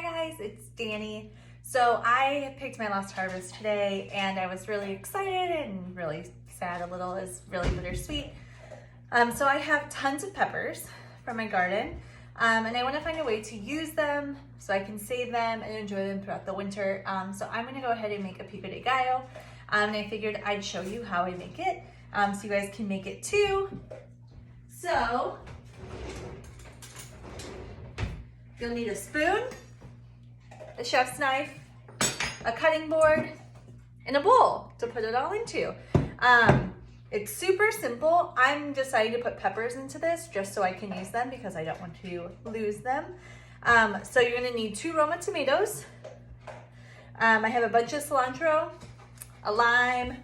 guys, it's Danny. So I picked my last harvest today and I was really excited and really sad a little. It's really bittersweet. So I have tons of peppers from my garden and I want to find a way to use them so I can save them and enjoy them throughout the winter. So I'm going to go ahead and make a pico de gallo and I figured I'd show you how I make it so you guys can make it too. So you'll need a spoon, a chef's knife, a cutting board, and a bowl to put it all into. It's super simple. I'm deciding to put peppers into this just so I can use them because I don't want to lose them. So you're gonna need 2 Roma tomatoes. I have a bunch of cilantro, a lime,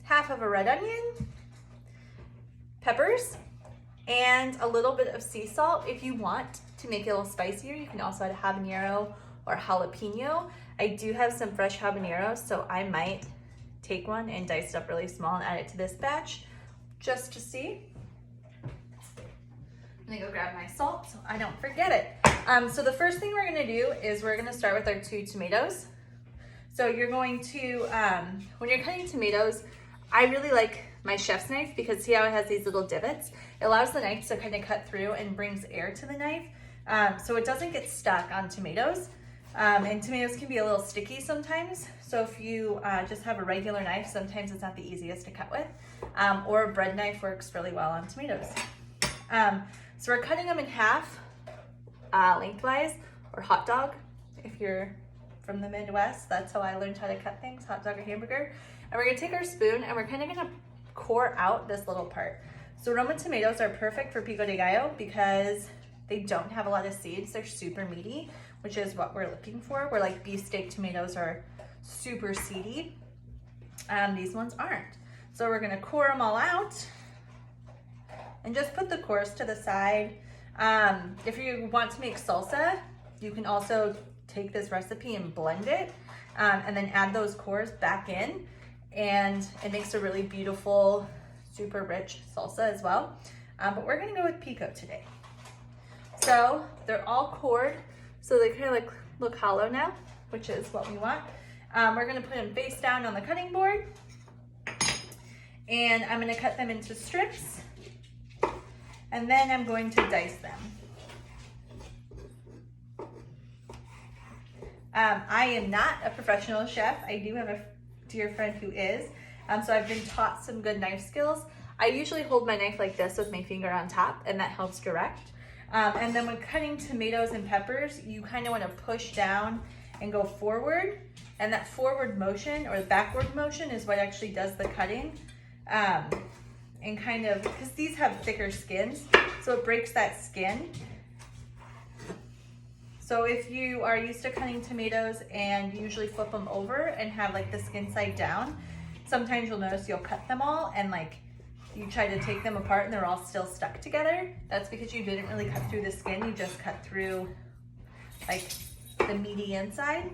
half of a red onion, peppers, and a little bit of sea salt. If you want to make it a little spicier, you can also add habanero or jalapeno. I do have some fresh habaneros, so I might take one and dice it up really small and add it to this batch just to see. I'm gonna go grab my salt so I don't forget it. So the first thing we're gonna do is we're gonna start with our 2 tomatoes. So you're going to, when you're cutting tomatoes, I really like my chef's knife because see how it has these little divots? It allows the knife to kind of cut through and brings air to the knife so it doesn't get stuck on tomatoes. And tomatoes can be a little sticky sometimes. So if you just have a regular knife, sometimes it's not the easiest to cut with. Or a bread knife works really well on tomatoes. So we're cutting them in half lengthwise, or hot dog if you're from the Midwest. That's how I learned how to cut things, hot dog or hamburger. And we're gonna take our spoon and we're kind of gonna core out this little part. So Roma tomatoes are perfect for pico de gallo because they don't have a lot of seeds. They're super meaty, which is what we're looking for. Where like beefsteak tomatoes are super seedy. These ones aren't. So we're gonna core them all out and just put the cores to the side. If you want to make salsa, you can also take this recipe and blend it and then add those cores back in, and it makes a really beautiful, super rich salsa as well. But we're gonna go with pico today. So they're all cored, so they kind of like look hollow now, which is what we want. We're gonna put them face down on the cutting board, and I'm gonna cut them into strips, and then I'm going to dice them. I am not a professional chef. I do have a dear friend who is, so I've been taught some good knife skills. I usually hold my knife like this with my finger on top, and that helps direct. And then when cutting tomatoes and peppers, you kind of want to push down and go forward. And that forward motion or the backward motion is what actually does the cutting. And kind of, because these have thicker skins, so it breaks that skin. So if you are used to cutting tomatoes and you usually flip them over and have like the skin side down, sometimes you'll notice you'll cut them all and like you try to take them apart and they're all still stuck together. That's because you didn't really cut through the skin, you just cut through like the meaty inside.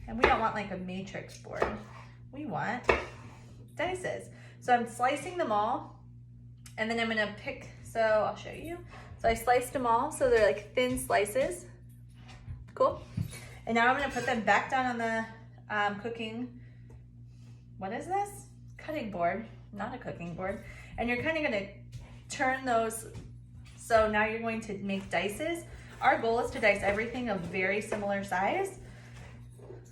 And we don't want like a matrix board. We want dices. So I'm slicing them all and then I'm gonna pick, so I'll show you. So I sliced them all so they're like thin slices. Cool. And now I'm gonna put them back down on the cooking, what is this? Cutting board, not a cooking board. And you're kind of gonna turn those. So now you're going to make dices. Our goal is to dice everything of very similar size.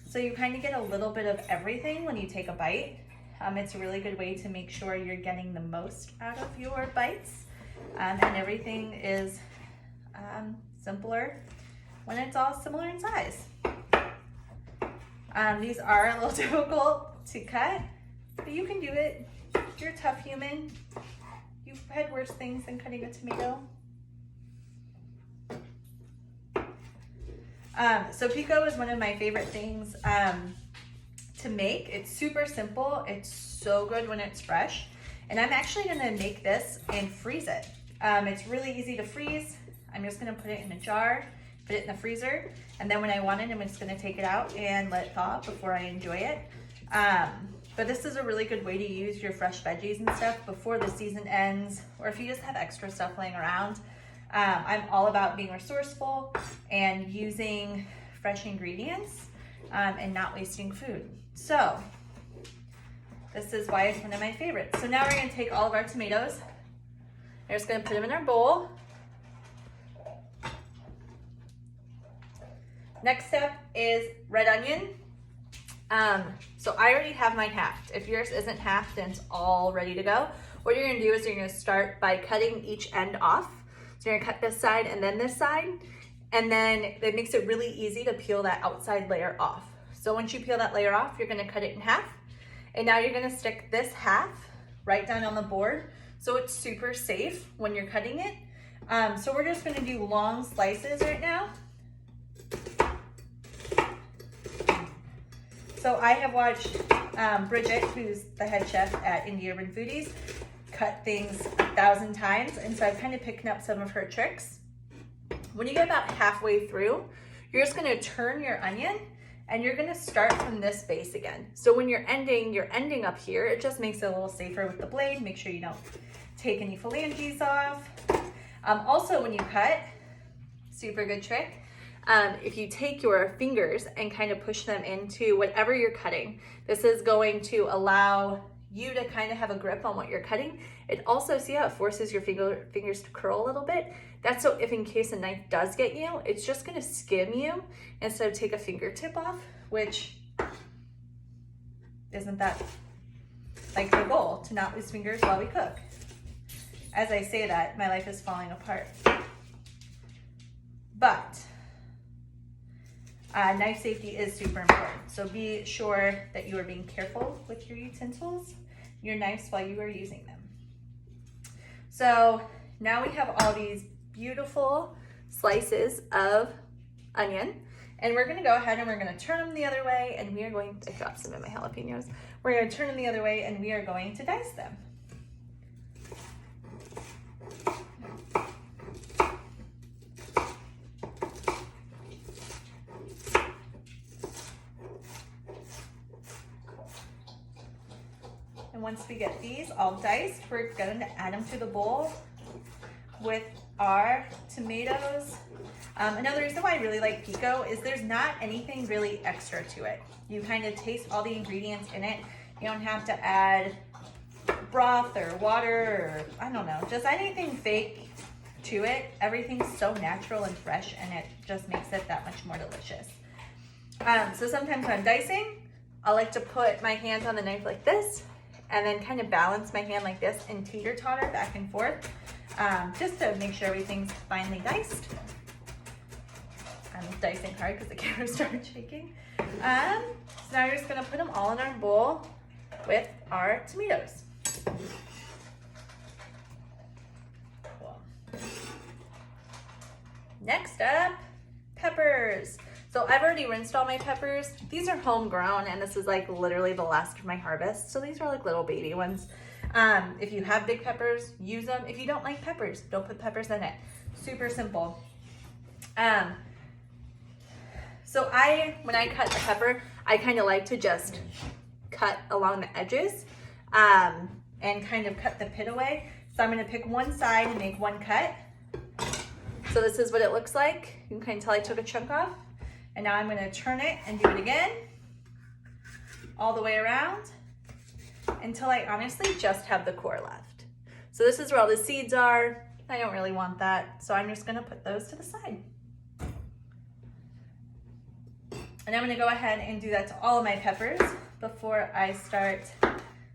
So you kind of get a little bit of everything when you take a bite. It's a really good way to make sure you're getting the most out of your bites. And everything is simpler when it's all similar in size. These are a little difficult to cut, but you can do it. You're a tough human. You've had worse things than cutting a tomato. So pico is one of my favorite things to make. It's super simple. It's so good when it's fresh. And I'm actually gonna make this and freeze it. It's really easy to freeze. I'm just gonna put it in a jar, put it in the freezer, and then when I want it, I'm just gonna take it out and let it thaw before I enjoy it. But this is a really good way to use your fresh veggies and stuff before the season ends, or if you just have extra stuff laying around. I'm all about being resourceful and using fresh ingredients and not wasting food. So this is why it's one of my favorites. So now we're gonna take all of our tomatoes. We're just gonna put them in our bowl. Next step is red onion. So I already have mine halved. If yours isn't halved and it's all ready to go, what you're gonna do is you're gonna start by cutting each end off. So you're gonna cut this side and then this side, and then it makes it really easy to peel that outside layer off. So once you peel that layer off, you're gonna cut it in half, and now you're gonna stick this half right down on the board so it's super safe when you're cutting it. So we're just gonna do long slices right now. So I have watched Bridget, who's the head chef at Indie Urban Foodies, cut things 1,000 times, and so I've kind of picked up some of her tricks. When you get about halfway through, you're just gonna turn your onion and you're gonna start from this base again. So when you're ending up here. It just makes it a little safer with the blade. Make sure you don't take any phalanges off. Also, when you cut, super good trick, if you take your fingers and kind of push them into whatever you're cutting, this is going to allow you to kind of have a grip on what you're cutting. It also, see how it forces your fingers to curl a little bit? That's so if in case a knife does get you, it's just gonna skim you instead of take a fingertip off, which isn't that like the goal, to not lose fingers while we cook. As I say that, my life is falling apart. But knife safety is super important. So be sure that you are being careful with your utensils, your knives, while you are using them. So now we have all these beautiful slices of onion, and we're gonna go ahead and we're gonna turn them the other way, and we are going to drop some of my jalapenos. We're gonna turn them the other way and we are going to dice them. And once we get these all diced, we're going to add them to the bowl with our tomatoes. Another reason why I really like pico is there's not anything really extra to it. You kind of taste all the ingredients in it. You don't have to add broth or water or I don't know, just anything fake to it. Everything's so natural and fresh, and it just makes it that much more delicious. So sometimes when I'm dicing, I like to put my hands on the knife like this, and then kind of balance my hand like this and teeter-totter back and forth, just to make sure everything's finely diced. I'm dicing hard because the camera started shaking. So now we're just gonna put them all in our bowl with our tomatoes. Cool. Next up, peppers. So I've already rinsed all my peppers. These are homegrown, and this is like literally the last of my harvest. So these are like little baby ones. If you have big peppers, use them. If you don't like peppers, don't put peppers in it. Super simple. So when I cut the pepper, I kind of like to just cut along the edges and kind of cut the pit away. So I'm gonna pick one side and make one cut. So this is what it looks like. You can kind of tell I took a chunk off. And now I'm gonna turn it and do it again, all the way around, until I honestly just have the core left. So this is where all the seeds are. I don't really want that, so I'm just gonna put those to the side. And I'm gonna go ahead and do that to all of my peppers before I start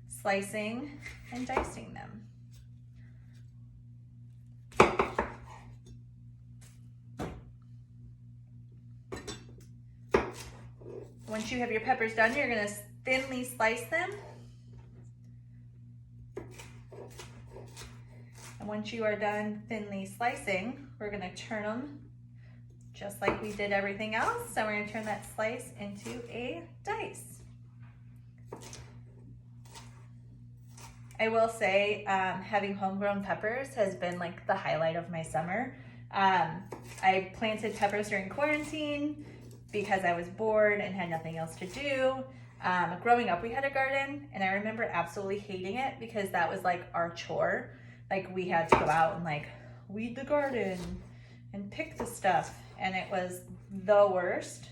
slicing and dicing them. Once you have your peppers done, you're gonna thinly slice them. And once you are done thinly slicing, we're gonna turn them just like we did everything else. So we're gonna turn that slice into a dice. I will say having homegrown peppers has been like the highlight of my summer. I planted peppers during quarantine because I was bored and had nothing else to do. Growing up, we had a garden, and I remember absolutely hating it because that was like our chore. Like we had to go out and like weed the garden and pick the stuff, and it was the worst.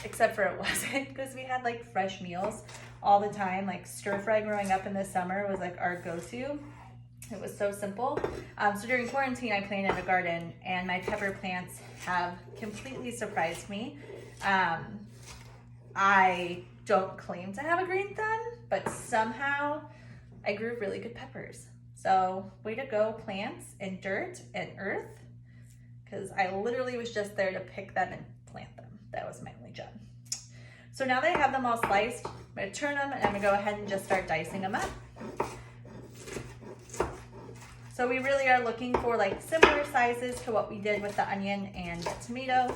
Except for it wasn't, because we had like fresh meals all the time. Like stir fry growing up in the summer was like our go-to. It was so simple. So during quarantine, I planted a garden, and my pepper plants have completely surprised me. I don't claim to have a green thumb, but somehow I grew really good peppers. So way to go, plants and dirt and earth, because I literally was just there to pick them and plant them. That was my only job. So now that I have them all sliced, I'm gonna turn them and I'm gonna go ahead and just start dicing them up. So we really are looking for like similar sizes to what we did with the onion and the tomato.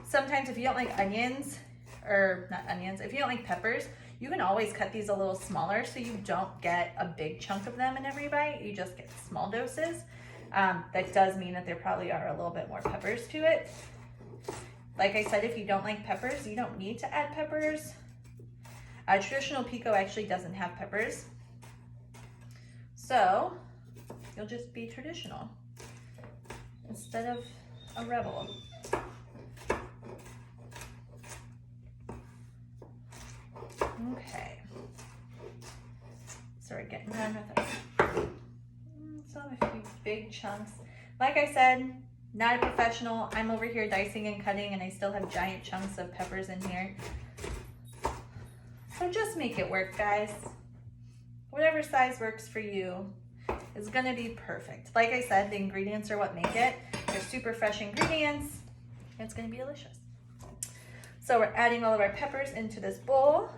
Sometimes if you don't like onions, or not onions, if you don't like peppers, you can always cut these a little smaller so you don't get a big chunk of them in every bite. You just get small doses. That does mean that there probably are a little bit more peppers to it. Like I said, if you don't like peppers, you don't need to add peppers. Traditional pico actually doesn't have peppers. So you'll just be traditional instead of a rebel. Okay. So we're getting done with this. So a few big chunks. Like I said, not a professional. I'm over here dicing and cutting, and I still have giant chunks of peppers in here. So just make it work, guys. Whatever size works for you is gonna be perfect. Like I said, the ingredients are what make it. They're super fresh ingredients. It's gonna be delicious. So we're adding all of our peppers into this bowl.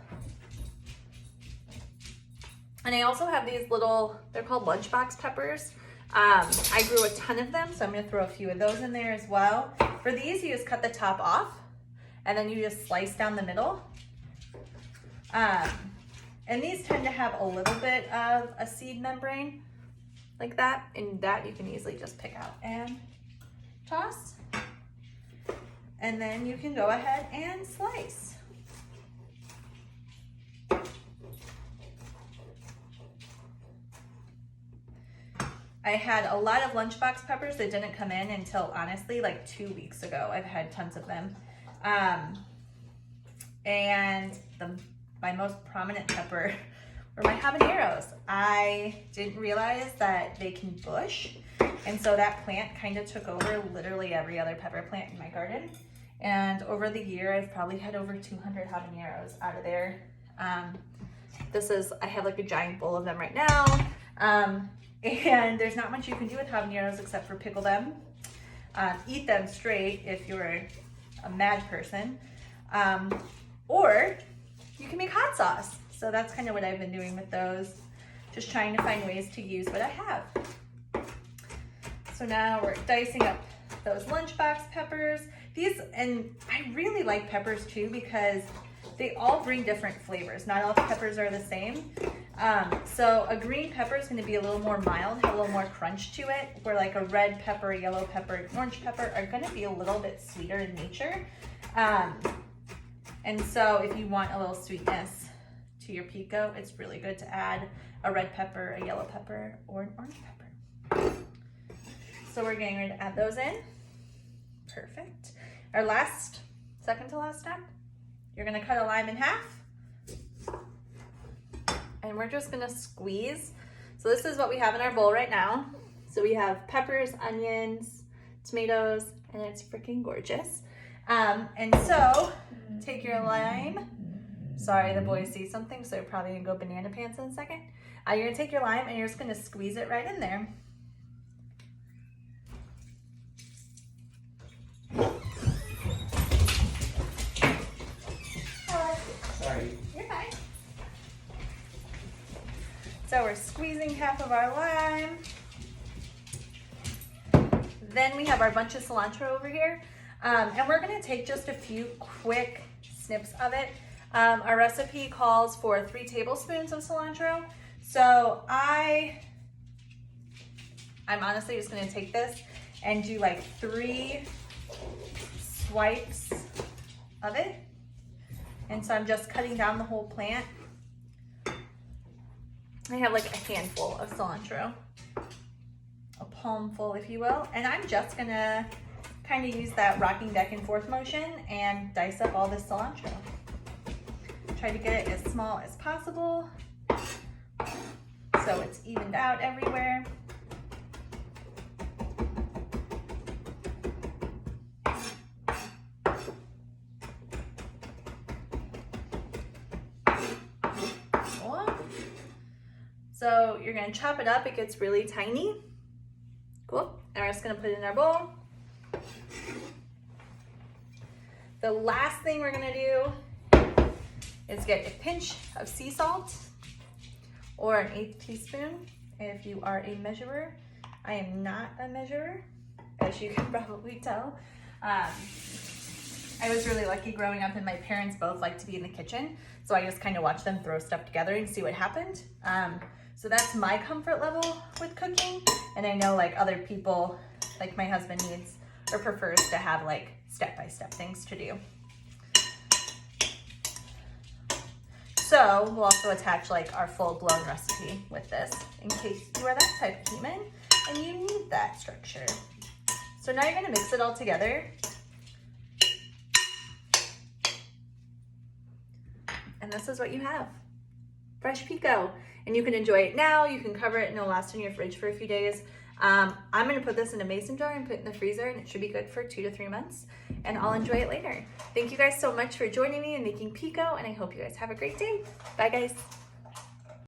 And I also have these little, they're called lunchbox peppers. I grew a ton of them, so I'm gonna throw a few of those in there as well. For these, you just cut the top off, and then you just slice down the middle. And these tend to have a little bit of a seed membrane like that, and that you can easily just pick out and toss. And then you can go ahead and slice. I had a lot of lunchbox peppers that didn't come in until honestly like 2 weeks ago. I've had tons of them. And my most prominent pepper were my habaneros. I didn't realize that they can bush. And so that plant kind of took over literally every other pepper plant in my garden. And over the year, I've probably had over 200 habaneros out of there. I have like a giant bowl of them right now. And there's not much you can do with habaneros except for pickle them. Eat them straight if you're a mad person. Or you can make hot sauce. So that's kind of what I've been doing with those. Just trying to find ways to use what I have. So now we're dicing up those lunchbox peppers. These, and I really like peppers too because they all bring different flavors. Not all peppers are the same. So a green pepper is going to be a little more mild, have a little more crunch to it, where like a red pepper, a yellow pepper, an orange pepper are going to be a little bit sweeter in nature. And so if you want a little sweetness to your pico, it's really good to add a red pepper, a yellow pepper, or an orange pepper. So we're getting ready to add those in. Perfect. Our second to last step, you're gonna cut a lime in half. And we're just gonna squeeze. So this is what we have in our bowl right now. So we have peppers, onions, tomatoes, and it's freaking gorgeous. And so take your lime. Sorry, the boys see something, so they're probably gonna go banana pants in a second. You're gonna take your lime and you're just gonna squeeze it right in there. Sorry. You're fine. So we're squeezing half of our lime. Then we have our bunch of cilantro over here. And we're gonna take just a few quick snips of it. Our recipe calls for 3 tablespoons of cilantro. So I'm honestly just gonna take this and do like 3 swipes of it. And so I'm just cutting down the whole plant. I have like a handful of cilantro. a palmful, if you will. And I'm just gonna kind of use that rocking back and forth motion and dice up all this cilantro. Try to get it as small as possible so it's evened out everywhere. So you're gonna chop it up, it gets really tiny. Cool, and we're just gonna put it in our bowl. The last thing we're gonna do is get a pinch of sea salt, or an 1/8 teaspoon if you are a measurer. I am not a measurer, as you can probably tell. I was really lucky growing up, and my parents both like to be in the kitchen, so I just kind of watched them throw stuff together and see what happened. So that's my comfort level with cooking, and I know like other people, like my husband needs or prefers to have like step-by-step things to do. So we'll also attach like our full-blown recipe with this in case you are that type of human and you need that structure. So now you're gonna mix it all together. And this is what you have, fresh pico. And you can enjoy it now, you can cover it and it'll last in your fridge for a few days. I'm gonna put this in a mason jar and put it in the freezer, and it should be good for 2 to 3 months, and I'll enjoy it later. Thank you guys so much for joining me and making pico, and I hope you guys have a great day. Bye guys.